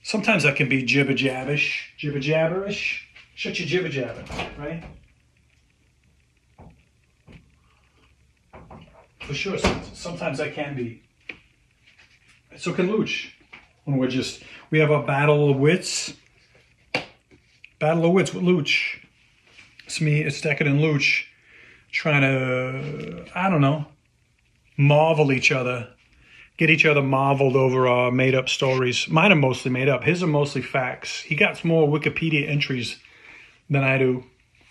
Sometimes I can be jibber-jabberish. Jibber-jabberish. Shut your jibber-jabber, right? For sure, sometimes I can be. So can Looch. When we have a Battle of Wits. Battle of Wits with Looch. It's me, it's Deckard and Looch trying to, I don't know, marvel each other. Get each other marveled over our made-up stories. Mine are mostly made up. His are mostly facts. He got more Wikipedia entries than I do,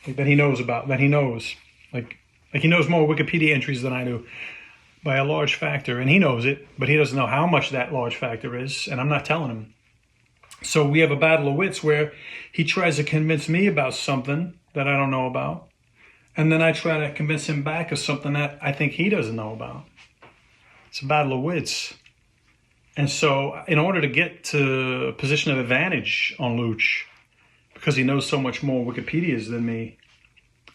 that he knows about, that he knows. Like he knows more Wikipedia entries than I do by a large factor, and he knows it, but he doesn't know how much that large factor is, and I'm not telling him. So we have a battle of wits where he tries to convince me about something that I don't know about, and then I try to convince him back of something that I think he doesn't know about. It's a battle of wits. And so in order to get to a position of advantage on Looch, because he knows so much more Wikipedias than me,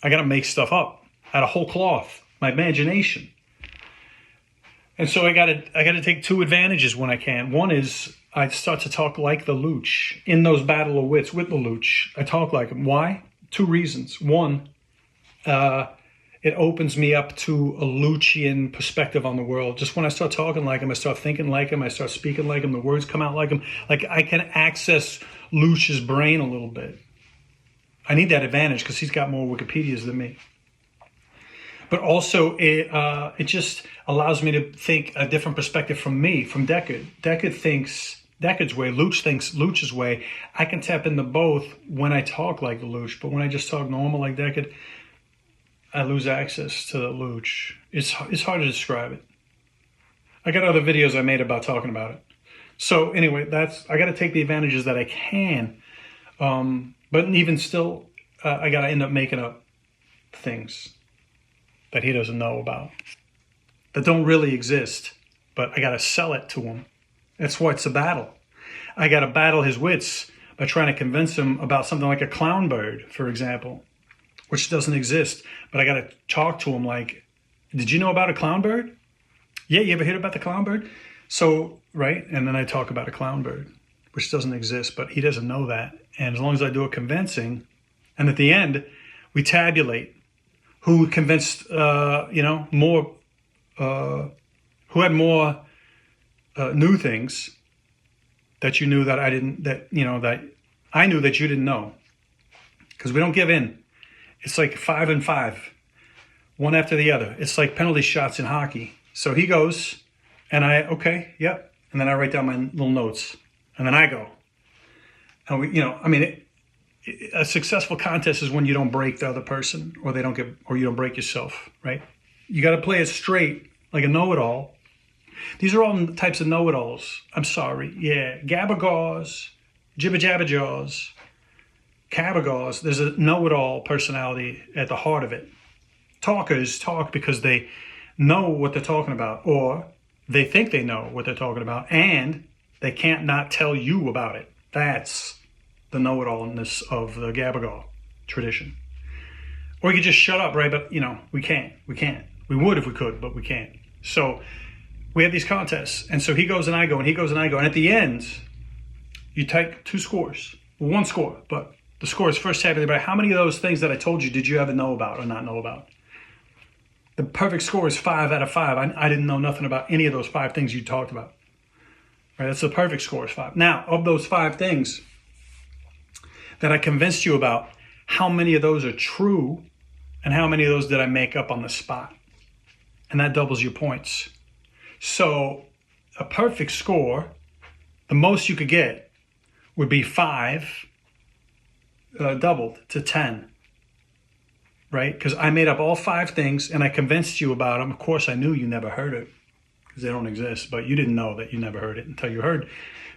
I got to make stuff up out of whole cloth, my imagination. And so I got to take two advantages when I can. One is I start to talk like the Looch in those battle of wits with the Looch. I talk like him. Why? Two reasons. One, it opens me up to a Loochian perspective on the world. Just when I start talking like him, I start thinking like him, I start speaking like him, the words come out like him. Like I can access Looch's brain a little bit. I need that advantage because he's got more Wikipedias than me. But also it just allows me to think a different perspective from me, from Deckard. Deckard thinks Deckard's way, Looch thinks Looch's way. I can tap into both when I talk like the Looch, but when I just talk normal like Deckard, I lose access to the Looch. It's hard to describe it. I got other videos I made about talking about it. So anyway, I got to take the advantages that I can. But even still, I got to end up making up things that he doesn't know about, that don't really exist, but I got to sell it to him. That's why it's a battle. I got to battle his wits by trying to convince him about something like a clown bird, for example, which doesn't exist. But I got to talk to him like, did you know about a clown bird? Yeah, you ever heard about the clown bird? So, right, and then I talk about a clown bird, which doesn't exist, but he doesn't know that. And as long as I do it convincing, and at the end, we tabulate who convinced, more, who had more new things that you knew that I didn't, that I knew that you didn't know. Because we don't give in. It's like 5 and 5, one after the other. It's like penalty shots in hockey. So he goes, and okay, yep. And then I write down my little notes, and then I go. And a successful contest is when you don't break the other person, or you don't break yourself, right? You got to play it straight, like a know-it-all. These are all types of know-it-alls. I'm sorry. Yeah, gabbergaws, jibber-jabber-jaws, cabbergaws. There's a know-it-all personality at the heart of it. Talkers talk because they know what they're talking about, or they think they know what they're talking about, and they can't not tell you about it. That's the know-it-allness of the gabbergaw tradition. Or you could just shut up, right? But, we can't. We would if we could, but we can't. So we have these contests. And so he goes and I go, and he goes and I go. And at the end, you take two scores. Well, one score, but the score is first tabulated by how many of those things that I told you did you ever know about or not know about? The perfect score is 5 out of 5. I didn't know nothing about any of those 5 things you talked about. Right? That's the perfect score is 5. Now, of those 5 things that I convinced you about, how many of those are true and how many of those did I make up on the spot? And that doubles your points. So a perfect score, the most you could get would be 5 doubled to 10, right? Because I made up all 5 things and I convinced you about them. Of course, I knew you never heard it because they don't exist, but you didn't know that you never heard it until you heard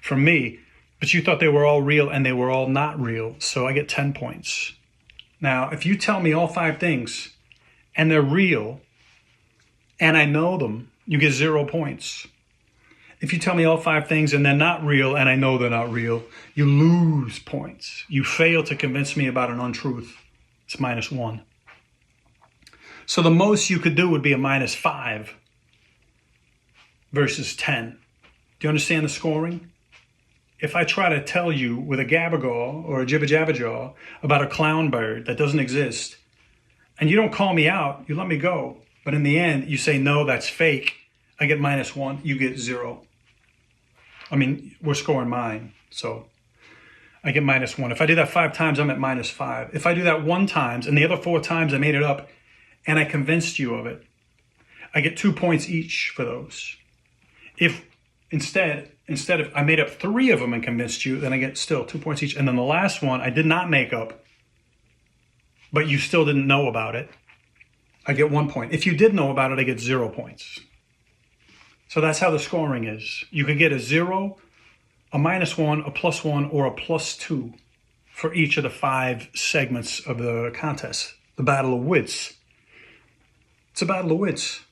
from me. But you thought they were all real and they were all not real. So I get 10 points. Now, if you tell me all 5 things and they're real and I know them, you get 0 points. If you tell me all 5 things and they're not real and I know they're not real, you lose points. You fail to convince me about an untruth. It's -1. So the most you could do would be a -5 versus 10. Do you understand the scoring? if I try to tell you with a gabagool or a jibba-jabba-jaw about a clown bird that doesn't exist, and you don't call me out, you let me go, but in the end, you say, no, that's fake, I get -1, you get 0. I mean, we're scoring mine, so I get -1. If I do that 5 times, I'm at -5. If I do that 1 time, and the other 4 times I made it up, and I convinced you of it, I get 2 points each for those. If instead of I made up 3 of them and convinced you, then I get still 2 points each. And then the last one I did not make up, but you still didn't know about it, I get 1 point. If you did know about it, I get 0 points. So that's how the scoring is. You could get a 0, a -1, a +1, or a +2 for each of the 5 segments of the contest, the Battle of Wits. It's a Battle of Wits.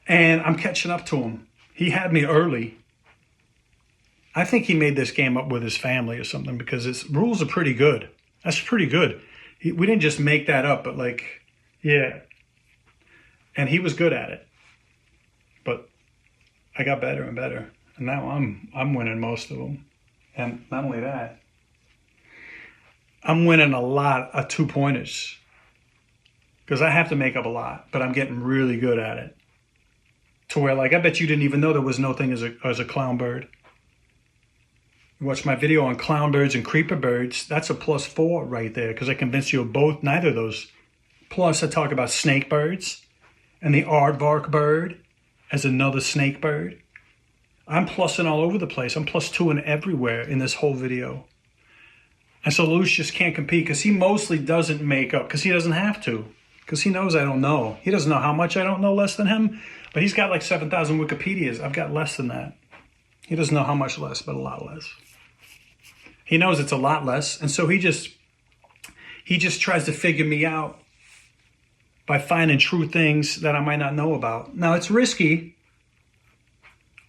And I'm catching up to him. He had me early. I think he made this game up with his family or something because his rules are pretty good. That's pretty good. We didn't just make that up, but like, yeah. And he was good at it. But I got better and better. And now I'm winning most of them. And not only that, I'm winning a lot of 2-pointers. Because I have to make up a lot, but I'm getting really good at it. To where, like, I bet you didn't even know there was no thing as a clown bird. You watch my video on clown birds and creeper birds, that's a +4 right there, because I convinced you of both, neither of those. Plus, I talk about snake birds and the aardvark bird as another snake bird. I'm plussing all over the place. I'm +2 everywhere in this whole video. And so Looch just can't compete because he mostly doesn't make up, because he doesn't have to. Because he knows I don't know. He doesn't know how much I don't know less than him. But he's got like 7,000 Wikipedias. I've got less than that. He doesn't know how much less, but a lot less. He knows it's a lot less. And so he just tries to figure me out by finding true things that I might not know about. Now, it's risky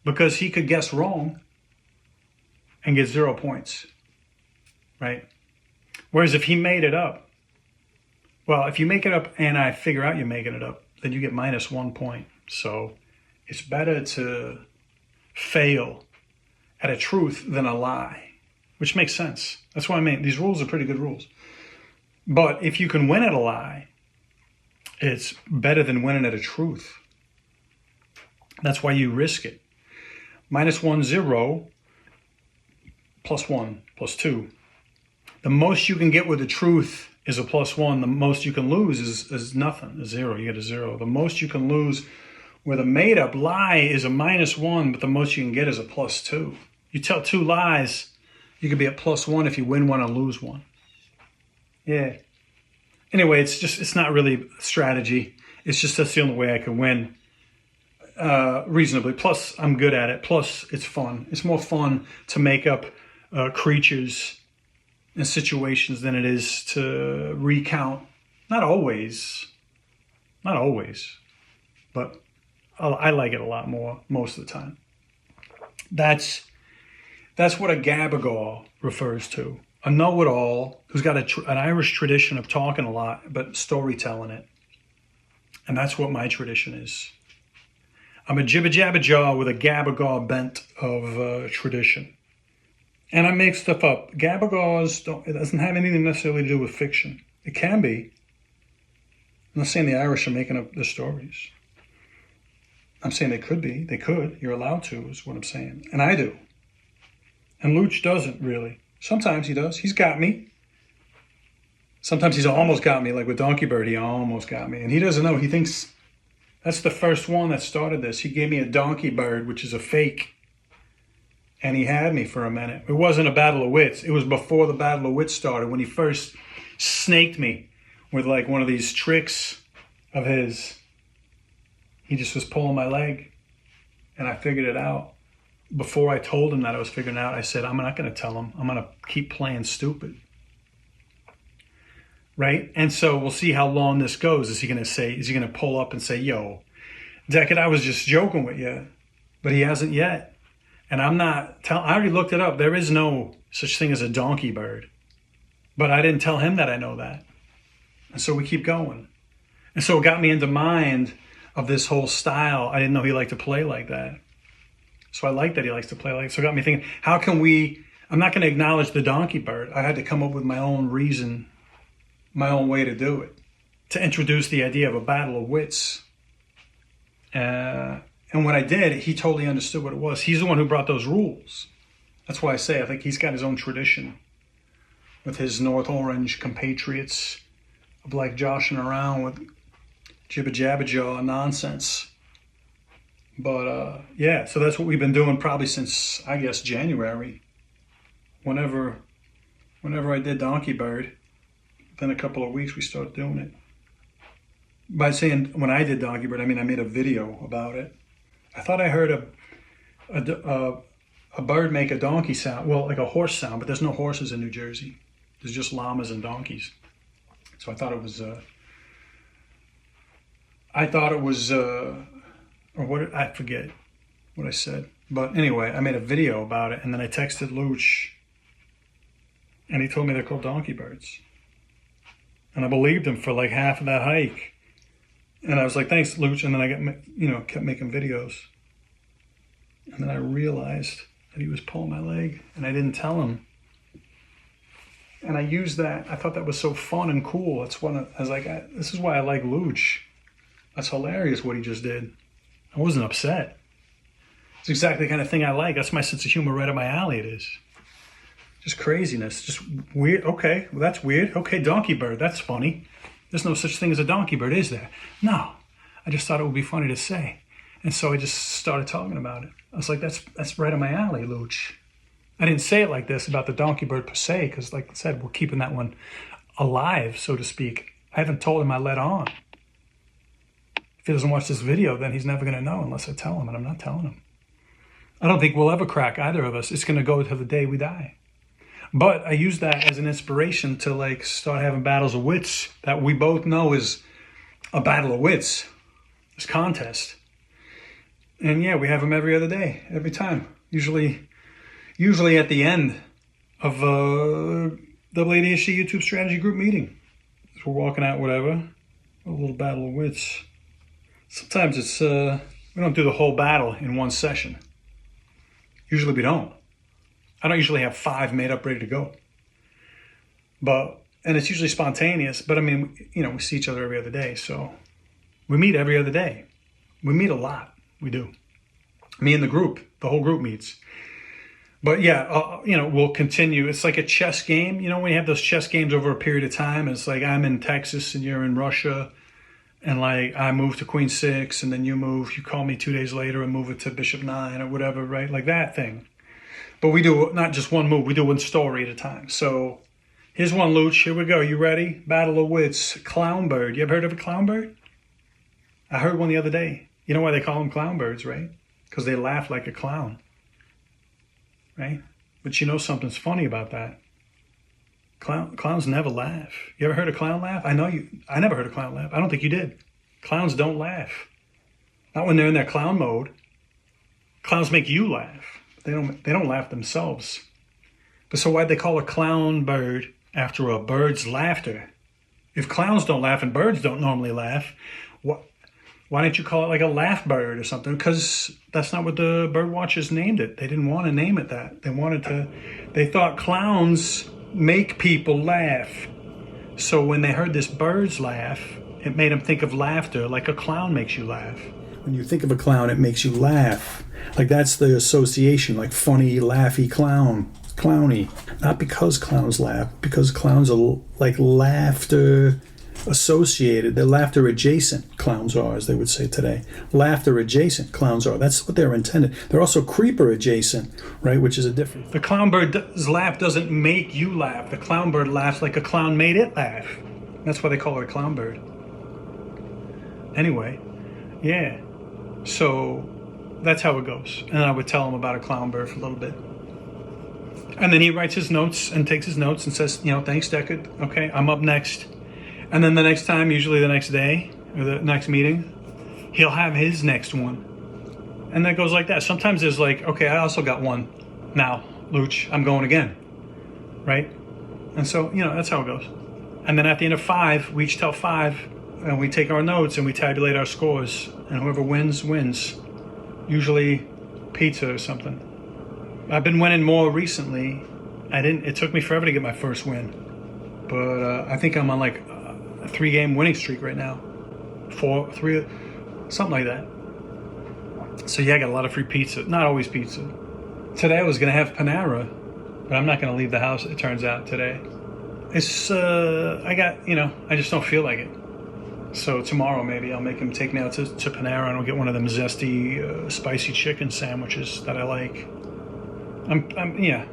because he could guess wrong and get 0 points, right? Whereas if he made it up, well, if you make it up and I figure out you're making it up, then you get -1 point. So it's better to fail at a truth than a lie, which makes sense. That's what I mean. These rules are pretty good rules. But if you can win at a lie, it's better than winning at a truth. That's why you risk it. -1, 0, +1, +2. The most you can get with the truth is a +1. The most you can lose is nothing, a 0. You get a 0. The most you can lose with a made-up lie is a -1, but the most you can get is a +2. You tell 2 lies, you could be at +1 if you win 1 and lose 1. Yeah. Anyway, it's not really strategy. It's just that's the only way I can win reasonably. Plus, I'm good at it. Plus, it's fun. It's more fun to make up creatures and situations than it is to recount. Not always, but I like it a lot more most of the time. That's what a gabagool refers to. A know-it-all who's got an Irish tradition of talking a lot, but storytelling it. And that's what my tradition is. I'm a jibba-jabba-jaw with a gabagool bent of tradition. And I make stuff up. Gabagons it doesn't have anything necessarily to do with fiction. It can be. I'm not saying the Irish are making up the stories. I'm saying they could be. They could. You're allowed to, is what I'm saying. And I do. And Looch doesn't really. Sometimes he does. He's got me. Sometimes he's almost got me. Like with Donkey Bird, he almost got me. And he doesn't know. He thinks that's the first one that started this. He gave me a Donkey Bird, which is a fake. And he had me for a minute. It wasn't a Battle of Wits. It was before the Battle of Wits started, when he first snaked me with like one of these tricks of his. He just was pulling my leg, and I figured it out. Before I told him that I was figuring it out, I said, I'm not going to tell him. I'm going to keep playing stupid. Right? And so we'll see how long this goes. Is he going to pull up and say, yo, Deckard, I was just joking with you. But he hasn't yet. And I already looked it up. There is no such thing as a donkey bird. But I didn't tell him that I know that. And so we keep going. And so it got me into mind of this whole style. I didn't know he liked to play like that. So I like that he likes to play like. So it got me thinking, how can we? I'm not going to acknowledge the donkey bird. I had to come up with my own reason, my own way to do it, to introduce the idea of a battle of wits. And when I did, he totally understood what it was. He's the one who brought those rules. That's why I say I think he's got his own tradition with his North Orange compatriots of like joshing around with jibba jabba jaw nonsense. But yeah, so that's what we've been doing probably since, I guess, January. Whenever I did Donkey Bird, within a couple of weeks we started doing it. By saying when I did Donkey Bird, I mean I made a video about it. I thought I heard a bird make a donkey sound, well, like a horse sound, but there's no horses in New Jersey. There's just llamas and donkeys. So I thought it was, or what, I forget what I said. But anyway, I made a video about it, and then I texted Looch, and he told me they're called donkey birds. And I believed him for like half of that hike. And I was like, thanks, Looch. And then I kept making videos. And then I realized that he was pulling my leg, and I didn't tell him. And I used that. I thought that was so fun and cool. That's when I was like, this is why I like Looch. That's hilarious what he just did. I wasn't upset. It's exactly the kind of thing I like. That's my sense of humor, right up my alley it is. Just craziness, just weird. Okay, well, that's weird. Okay, donkey bird, that's funny. There's no such thing as a donkey bird, is there? No, I just thought it would be funny to say. And so I just started talking about it. I was like, that's right in my alley, Looch. I didn't say it like this about the donkey bird per se, because like I said, we're keeping that one alive, so to speak. I haven't told him I let on. If he doesn't watch this video, then he's never going to know unless I tell him, and I'm not telling him. I don't think we'll ever crack, either of us. It's going to go till the day we die. But I use that as an inspiration to like start having battles of wits that we both know is a battle of wits, this contest. And yeah, we have them every other day, every time. Usually at the end of a AA-DHD YouTube strategy group meeting. As we're walking out, whatever, a little battle of wits. Sometimes it's, we don't do the whole battle in one session. Usually we don't. I don't usually have 5 made up ready to go. And it's usually spontaneous, but I mean, we see each other every other day. So we meet every other day. We meet a lot. We do. Me and the group, the whole group meets. But yeah, we'll continue. It's like a chess game. When you have those chess games over a period of time, it's like I'm in Texas and you're in Russia. And like I move to Queen 6 and then you call me 2 days later and move it to Bishop 9 or whatever, right? Like that thing. But we do not just one move, we do one story at a time. So here's one, Looch. Here we go. You ready? Battle of Wits. Clown bird. You ever heard of a clown bird? I heard one the other day. You know why they call them clown birds, right? Because they laugh like a clown. Right? But you know something's funny about that. Clowns never laugh. You ever heard a clown laugh? I never heard a clown laugh. I don't think you did. Clowns don't laugh. Not when they're in their clown mode. Clowns make you laugh. They don't laugh themselves. But so why'd they call a clown bird after a bird's laughter? If clowns don't laugh and birds don't normally laugh, why didn't you call it like a laugh bird or something? Because that's not what the bird watchers named it. They didn't want to name it that. They thought clowns make people laugh. So when they heard this bird's laugh, it made them think of laughter like a clown makes you laugh. When you think of a clown, it makes you laugh. Like that's the association, like funny, laughy clown, clowny. Not because clowns laugh, because clowns are like laughter associated. They're laughter adjacent, clowns are, as they would say today. Laughter adjacent, clowns are. That's what they're intended. They're also creeper adjacent, right, which is a different. The clown bird's laugh doesn't make you laugh. The clown bird laughs like a clown made it laugh. That's why they call it a clown bird. Anyway, yeah. So that's how it goes. And I would tell him about a clown bird for a little bit. And then he writes his notes and takes his notes and says, thanks, Deckard. Okay, I'm up next. And then the next time, usually the next day or the next meeting, he'll have his next one. And that goes like that. Sometimes there's like, okay, I also got one. Now, Looch, I'm going again. Right? And so, that's how it goes. And then at the end of 5, we each tell 5, and we take our notes and we tabulate our scores. And whoever wins, wins. Usually pizza or something. I've been winning more recently. It took me forever to get my first win. But I think I'm on like a 3-game winning streak right now. 3, something like that. So yeah, I got a lot of free pizza. Not always pizza. Today I was going to have Panera, but I'm not going to leave the house, it turns out, today. It's, I just don't feel like it. So tomorrow maybe I'll make him take me out to Panera and I'll get one of them zesty, spicy chicken sandwiches that I like. Yeah,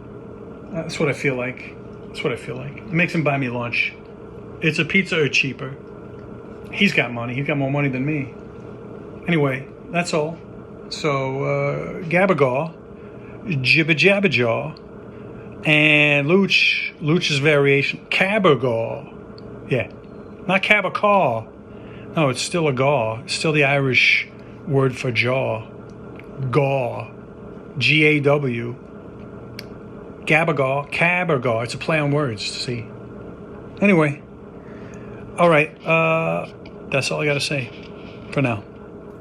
that's what I feel like. It makes him buy me lunch. It's a pizza or cheaper. He's got money. He's got more money than me. Anyway, that's all. So, Gabagaw, Jibba Jabba Jaw, and Looch's variation, Cabagaw. Yeah, not Cabacaw. No, it's still a gaw. It's still the Irish word for jaw. Gaw. G-A-W. Gabagaw, Cabagaw. It's a play on words, see. Anyway. All right. That's all I got to say for now.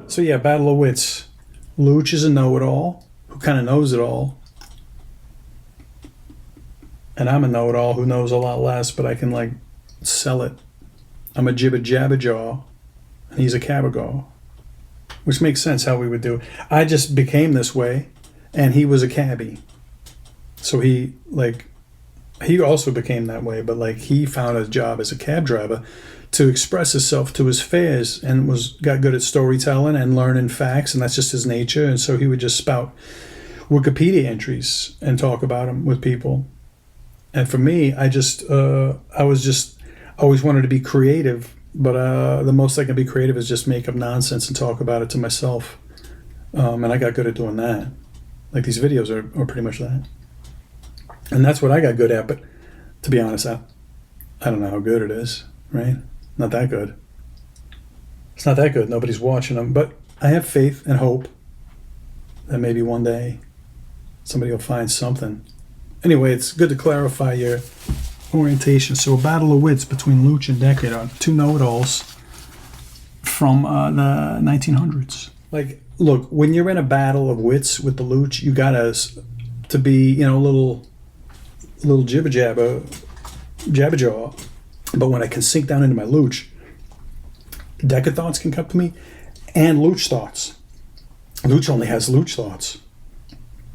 So yeah, Battle of Wits. Looch is a know-it-all who kind of knows it all. And I'm a know-it-all who knows a lot less, but I can like sell it. I'm a jibba jabba jaw, and he's a cabagaw, which makes sense how we would do it. I just became this way, and he was a cabbie. So he also became that way, but like he found a job as a cab driver to express himself to his fares and got good at storytelling and learning facts, and that's just his nature. And so he would just spout Wikipedia entries and talk about them with people. And for me, I always wanted to be creative, but the most I can be creative is just make up nonsense and talk about it to myself. And I got good at doing that. Like these videos are pretty much that. And that's what I got good at, but to be honest, I don't know how good it is, right? Not that good. It's not that good. Nobody's watching them, but I have faith and hope that maybe one day somebody will find something. Anyway, it's good to clarify your orientation. So a battle of wits between Looch and Deckard are two know-it-alls from the 1900s. Like, look, when you're in a battle of wits with the Looch, you got to be, a little jibba jabba jaw. But when I can sink down into my Looch, Deckard thoughts can come to me, and Looch thoughts. Looch only has Looch thoughts.